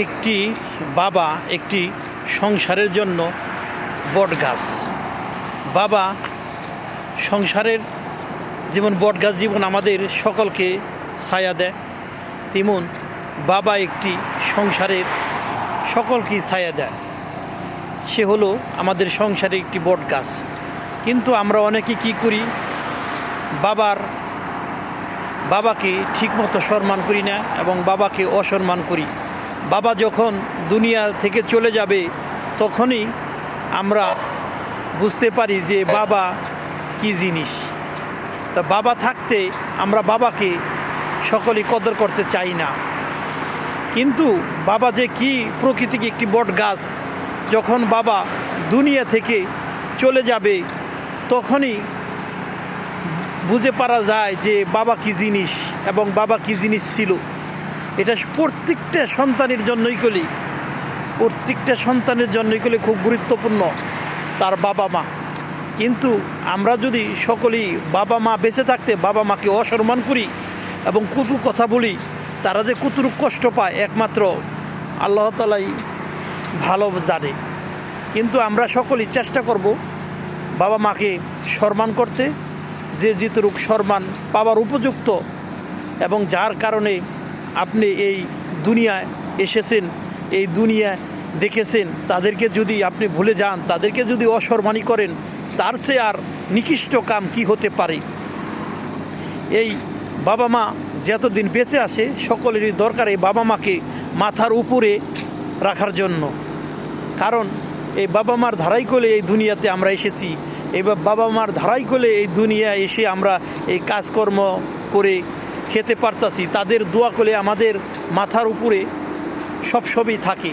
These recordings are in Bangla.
একটি বাবা একটি সংসারের জন্য বটগাছ। বাবা সংসারের যেমন বটগাছ জীবন আমাদের সকলকে ছায়া দেয়, তেমন বাবা একটি সংসারের সকলকেই ছায়া দেয়। সে হলো আমাদের সংসারে একটি বটগাছ। কিন্তু আমরা অনেকে কি করি, বাবাকে ঠিকমতো সম্মান করি না এবং বাবাকে অসম্মান করি। বাবা যখন দুনিয়া থেকে চলে যাবে তখনই আমরা বুঝতে পারি যে বাবা কি জিনিস। তা বাবা থাকতে আমরা বাবাকে সকলেই কদর করতে চাই না। কিন্তু বাবা যে কি প্রকৃতিক একটি বট গাছ, যখন বাবা দুনিয়া থেকে চলে যাবে তখনই বুঝে পারা যায় যে বাবা কি জিনিস এবং বাবা কি জিনিস ছিল। এটা প্রত্যেকটা সন্তানের জন্যই খুব গুরুত্বপূর্ণ তার বাবা মা। কিন্তু আমরা যদি সকলেই বাবা মা বেঁচে থাকতে বাবা মাকে অসম্মান করি এবং কটু কথা বলি, তারা যে কতটুক কষ্ট পায় একমাত্র আল্লাহ তাআলাই ভালো জানে। কিন্তু আমরা সকলেই চেষ্টা করব বাবা মাকে সম্মান করতে, যে যেটুক সম্মান পাওয়ার উপযুক্ত এবং যার কারণে আপনি এই দুনিয়ায় এসেছেন, এই দুনিয়া দেখেছেন, তাদেরকে যদি আপনি ভুলে যান, তাদেরকে যদি অসম্মানই করেন, তার চেয়ে আর নিকৃষ্ট কাম কি হতে পারে। এই বাবা মা যতদিন বেঁচে আসে সকলেরই দরকার এই বাবা মাকে মাথার উপরে রাখার জন্য। কারণ এই বাবা মার ধারাই করে এই দুনিয়াতে আমরা এসেছি। এবার বাবা মার ধারাই করে এই দুনিয়ায় এসে আমরা এই কাজকর্ম করে খেতে পারতাছি। তাদের দোয়া করে আমাদের মাথার উপরে সবই থাকে।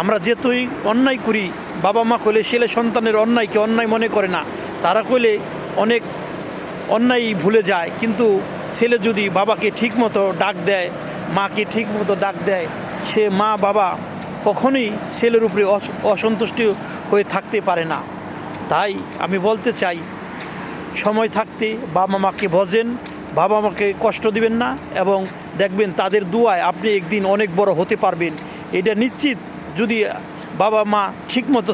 আমরা যেতই অন্যায় করি, বাবা মা কইলে ছেলে সন্তানের অন্যায়কে অন্যায় মনে করে না। তারা কইলে অনেক অন্যায় ভুলে যায়। কিন্তু ছেলে যদি বাবাকে ঠিকমতো ডাক দেয়, মাকে ঠিকমতো ডাক দেয়, সে মা বাবা কখনোই ছেলের উপরে অসন্তুষ্ট হয়ে থাকতে পারে না। তাই আমি বলতে চাই, সময় থাকতে বাবা মাকে ভজেন, বাবা মাকে কষ্ট দিবেন না এবং দেখবেন তাদের দোয়ায় আপনি একদিন অনেক বড় হতে পারবেন। এটা নিশ্চিত। যদি বাবা মা ঠিকমতো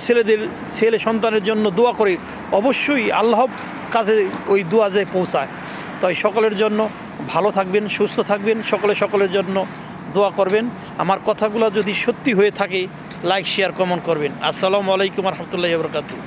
ছেলে সন্তানের জন্য দোয়া করে, অবশ্যই আল্লাহর কাছে ওই দোয়া যায় পৌঁছায়। তাই সকলের জন্য ভালো থাকবেন, সুস্থ থাকবেন, সকলের জন্য দোয়া করবেন। আমার কথাগুলো যদি সত্যি হয়ে থাকে লাইক শেয়ার কমেন্ট করবেন। আসসালামু আলাইকুম ওয়া রাহমাতুল্লাহি ওয়া বারাকাতুহু।